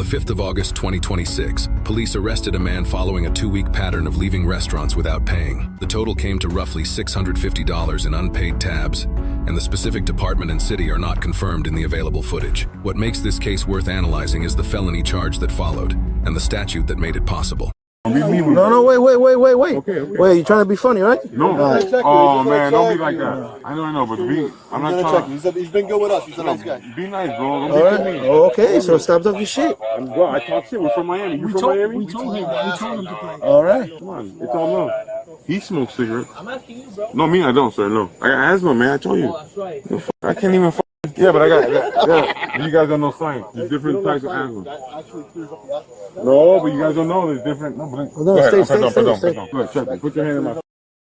5th of August 2026, police arrested a man following a 2-week pattern of leaving restaurants without paying. The total came to roughly $650 in unpaid tabs, and the specific department and city are not confirmed in the available footage. What makes this case worth analyzing is the felony charge that followed, and the statute that made it possible. No, wait. Okay. Wait, you trying to be funny, right? No. Oh, man, don't be like that. I know, but I'm not trying. He's been good with us. He's a nice guy. Be nice, bro. Don't All right. be mean. Oh, okay, so stop talking shit. I talk shit. We're from Miami. You from Miami? We told him to play. All right. Come on. It's all love. He smokes cigarettes. I'm asking you, bro. No, me, I don't, sir. No. I got asthma, man. I told you. Oh, that's right. I can't even yeah, but I got yeah. You guys don't know science. There's different types of asthma. No, but you guys don't know. There's different. No, but Go ahead. Stay. Go ahead, check it. Put your hand in my.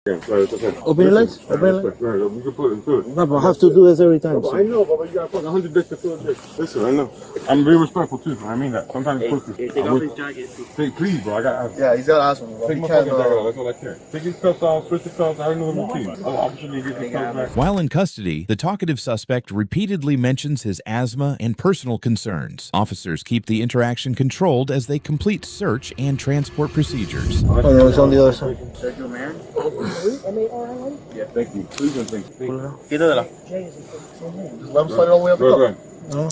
Open your legs. You can put it into it. No, but I have to do this every time. I know, but you got to put 100 dicks to fill a dick. Listen, I know. I'm very respectful too. I mean that. Sometimes it's pussy. Take off his jacket. Please, bro. I got asthma. Yeah, he's got asthma. Take my fucking jacket off. That's all I care. Take his cuffs off. Switch the cuffs. I know the routine. I'll opportunity to get the cuffs back. While in custody, the talkative suspect repeatedly mentions his asthma and personal concerns. Officers keep the interaction controlled as they complete search and transport procedures. Oh, no, it's on the other side. Sergio Marin? Yeah, thank you. Please and thank you. Quítatela. Just let him slide it all the way up the Go cup. No.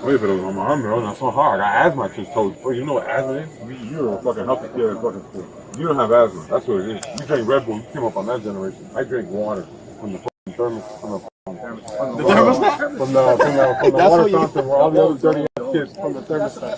Wait, but on my arm, bro, that's so hard. I got asthma, I just told you. Bro, you know what asthma is? You're a fucking healthy kid at fucking school. You don't have asthma. That's what it is. You drink Red Bull. You came up on that generation. I drink water from the fucking thermos. From the water fountain where all the other dirty ass kids from the thermostat.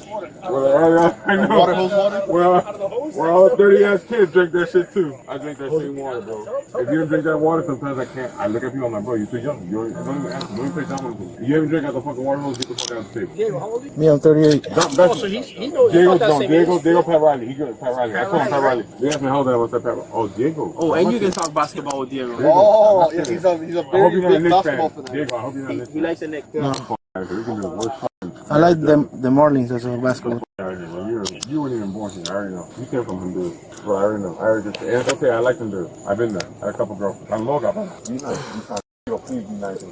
I know. Water hose water? Where all the dirty ass kids drink that shit too. I drink that same water, bro. If you don't drink that water, sometimes I can't. I look at people, I'm like, bro, you're too young. Don't even ask me. Don't even say down with me. You haven't drink out the fucking water hose, get the fuck out of the table. Diego, how old are you? Me, I'm 38. So he knows about that same age. Diego Pat Riley. He good. Pat Riley. I call him Pat Riley. They asked me how old I was at Pat Riley. Oh, Diego. Oh, and you can talk basketball with Diego. Oh, yeah, he's a very big basketball fan. Diego, I hope you're not Knicks fan. He likes the Knicks. We can do the worst. I like the Marlins as a basketball. You weren't even born here. I already know. You came from Honduras. Bro, I already know. It's okay. I like Honduras. I've been there. I had a couple girlfriends. I'm low. Be nice. Please be nice.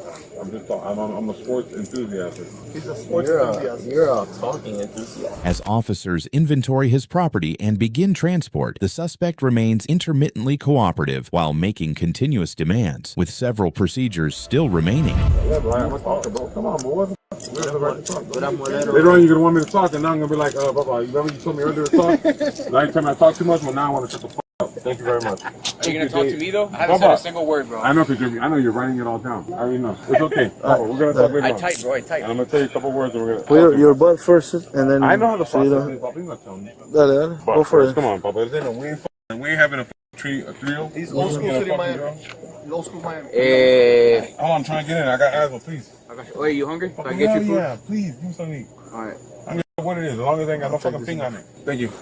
I'm just talking. I'm a sports enthusiast. He's a sports enthusiast. You're a talking enthusiast. As officers inventory his property and begin transport, the suspect remains intermittently cooperative while making continuous demands, with several procedures still remaining. Yeah, bro, I'm talking, bro. Come on, bro. Later on, you're gonna want me to talk, and now I'm gonna be like, bye-bye. You remember you told me earlier to talk? Now you tell me I talk too much, well, now I want to shut the fuck up. Thank you very much. Are you gonna talk to me though? I haven't said a single word, bro. I know, I know you're writing it all down. I already know. It's okay. We're gonna talk later on. I type, bro. I type. And I'm gonna tell you a couple words, and we're gonna. Well, your butt first, and then. I know how to so process it, Papa. You're not telling me. Dale. Go for it. Come on, Papa. We ain't having a trio. He's old school city Miami. He's old school Miami. Hold on, I'm trying to get in. I got asthma, please. Wait, you hungry? Can I get you food? Yeah, please. Give me something to eat. All right. I don't know what it is, as long as I ain't got no fucking thing on it. Thank you.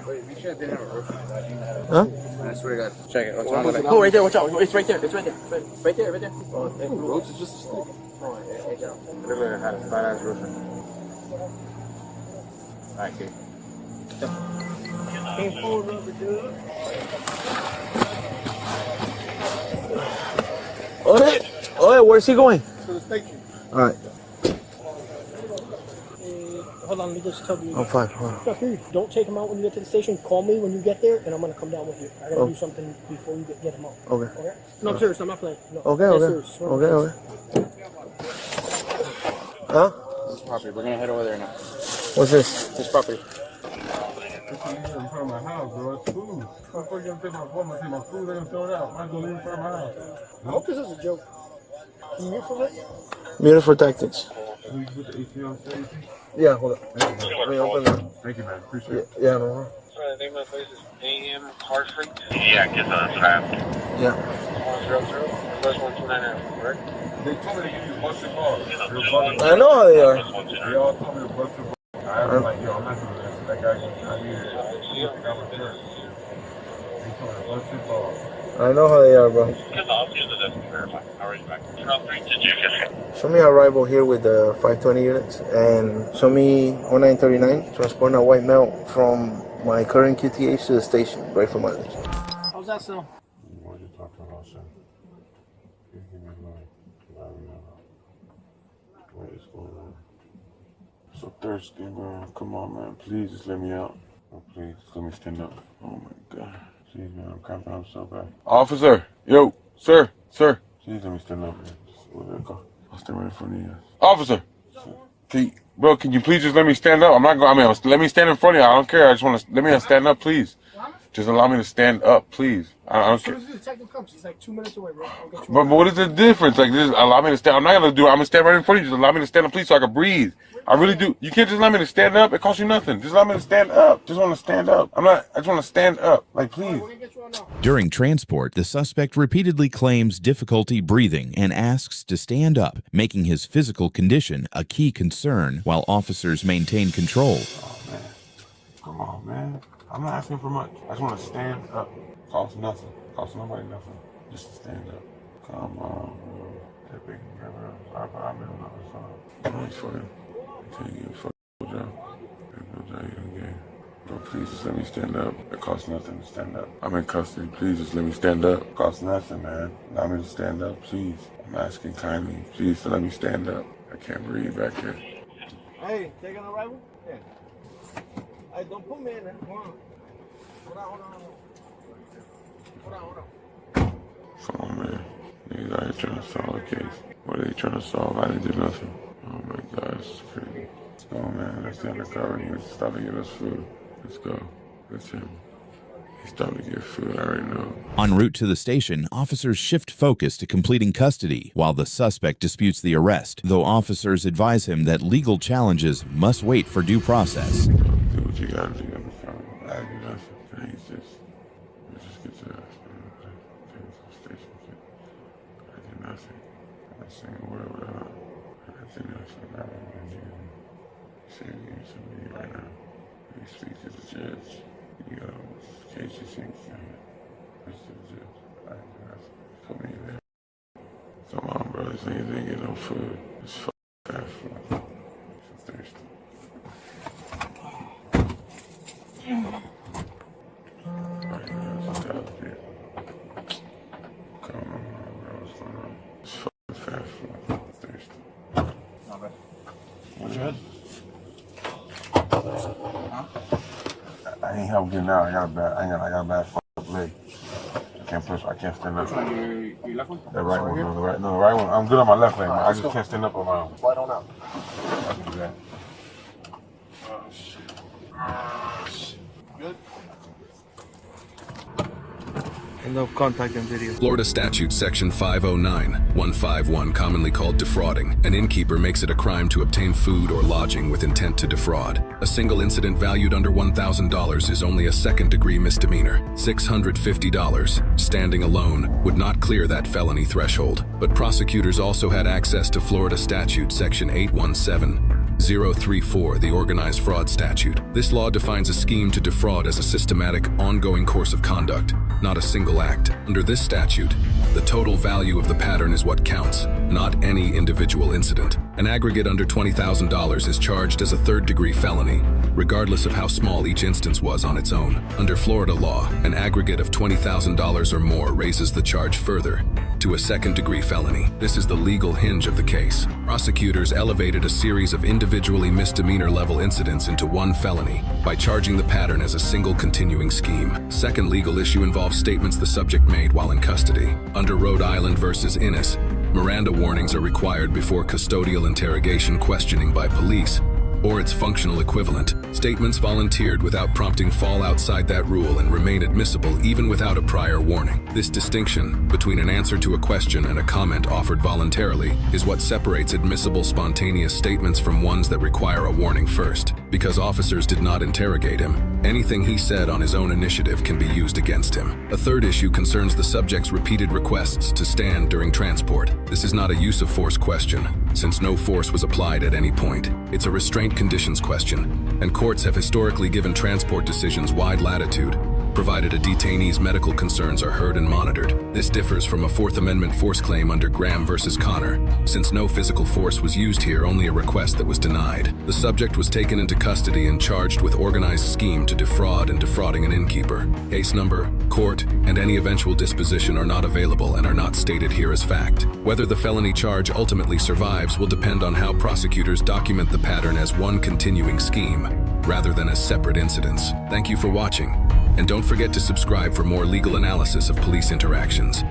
Wait, we should have been have a roast. Huh? I swear to God. Check it. What's wrong with it? Oh, right there. Watch out. It's right there. It's right there. Right there. Right there. Roach is just a stick. Oh, hey, down. Literally had a fat ass roast. All right, kid. Oh, where's he going? To the station. All right. Hold on, let me just tell you. I'm fine. Hold on. No, period. Don't take him out when you get to the station. Call me when you get there, and I'm gonna come down with you. I gotta do something before you get him out. Okay. Okay? No, I'm serious. I'm not playing. No. Okay. Serious. Okay. Huh? This is property. We're gonna head over there now. What's this? This property. In front of my house, bro. It's food. I'm gonna take my phone, I'm gonna take my food, they're gonna throw it out. Might as well leave it in front of my house. I hope this is a joke. Can you mute for that? Mute for tactics. Can you put the AC on stage? Yeah, hold up. Let me open that. Thank you, man. Appreciate it. Yeah, no. Sorry, the name of the place is AM Car Street. Yeah, get on the trap. Yeah. 100 plus 129, correct? They told me to give you busted balls. I know how they are. They all told me to bust your balls. I was like, yo, I'm not doing this. That guy, I need it. He told me to bust your balls. I know how they are, bro. I'll use it as verify. I'll raise back. Terminal 3 to Jukas. Show me arrival here with the 520 units and show me 0939 transporting a white male from my current QTH to the station, right from my list. How's that sound? Why did you talk to us, sir? Give me a line. I remember. What is going on? So thirsty, man. Come on, man. Please just let me out. Oh, please, just let me stand up. Oh my God. Jeez, man, I'm cramping up so bad. Officer, yo, sir. Please let me stand up, man. I'll stand right in front of you. Officer, can you please just let me stand up? I'm not going. Let me stand in front of you. I don't care. I just want to let me stand up, please. Just allow me to stand up, please. I don't care. As soon as the detective comes, he's like 2 minutes away, bro. I'll get you. But what is the difference? Like, just allow me to stand. I'm not gonna do it. I'm gonna stand right in front of you. Just allow me to stand up, please, so I can breathe. I really do. You can't just allow me to stand up. It costs you nothing. Just allow me to stand up. Just want to stand up. I just want to stand up. Like, please. During transport, the suspect repeatedly claims difficulty breathing and asks to stand up, making his physical condition a key concern while officers maintain control. Oh, man. Come on, man. I'm not asking for much. I just want to stand up. Costs nothing. Costs nobody nothing. Just to stand up. Come on, bro. That big brother. I'm in another song. Nice for him. Take you a fucking job. No job again. Bro, please just let me stand up. It costs nothing to stand up. I'm in custody. Please just let me stand up. It costs nothing, man. Allow me to stand up, please. I'm asking kindly. Please let me stand up. I can't breathe back here. Hey, taking a rifle? Yeah. Hey, don't put me in there. Hold on. Come on, man. Niggas out here trying to solve a case. What are they trying to solve? I didn't do nothing. Oh my God, it's crazy. Let's go, man. Let's stay undercover. He needs to stop to get us food. Let's go. That's him. He's stopped to get food. I already know. En route to the station, officers shift focus to completing custody while the suspect disputes the arrest, though officers advise him that legal challenges must wait for due process. Do what you gotta do. I'm sorry. I didn't do nothing. Let's just get to the station. I did nothing. I'm not saying a word without. I did nothing. I don't know you. Say again to me right now. You speak to the judge. You go, case you think, speak to the judge. I didn't do nothing. Put me there. Come on, bro. This nigga didn't get no food. It's fucking fast food. I'm thirsty. Come on, bro. What's going on? It's fucking fast food. I'm thirsty. Not bad. What's your head? I ain't help getting out. I got a bad fucking leg. I can't stand up. Your left one? The right one, the right one. I'm good on my left leg, man. I just can't stand up on my own. Slide on out. I'll do that. Good? Enough contact and video. Florida Statute Section 509-151, commonly called defrauding. An innkeeper makes it a crime to obtain food or lodging with intent to defraud. A single incident valued under $1,000 is only a second-degree misdemeanor. $650, standing alone, would not clear that felony threshold. But prosecutors also had access to Florida Statute Section 817-034, the Organized Fraud Statute. This law defines a scheme to defraud as a systematic, ongoing course of conduct, not a single act. Under this statute, the total value of the pattern is what counts, not any individual incident. An aggregate under $20,000 is charged as a third-degree felony, regardless of how small each instance was on its own. Under Florida law, an aggregate of $20,000 or more raises the charge further to a second-degree felony. This is the legal hinge of the case. Prosecutors elevated a series of individually misdemeanor-level incidents into one felony by charging the pattern as a single continuing scheme. Second legal issue involves statements the subject made while in custody. Under Rhode Island versus Innis, Miranda warnings are required before custodial interrogation questioning by police, or its functional equivalent. Statements volunteered without prompting fall outside that rule and remain admissible even without a prior warning. This distinction between an answer to a question and a comment offered voluntarily is what separates admissible spontaneous statements from ones that require a warning first. Because officers did not interrogate him, anything he said on his own initiative can be used against him. A third issue concerns the subject's repeated requests to stand during transport. This is not a use of force question, since no force was applied at any point. It's a restraint conditions question, and courts have historically given transport decisions wide latitude, provided a detainee's medical concerns are heard and monitored. This differs from a Fourth Amendment force claim under Graham versus Connor, since no physical force was used here, only a request that was denied. The subject was taken into custody and charged with organized scheme to defraud and defrauding an innkeeper. Case number, court, and any eventual disposition are not available and are not stated here as fact. Whether the felony charge ultimately survives will depend on how prosecutors document the pattern as one continuing scheme, rather than as separate incidents. Thank you for watching, and don't forget to subscribe for more legal analysis of police interactions.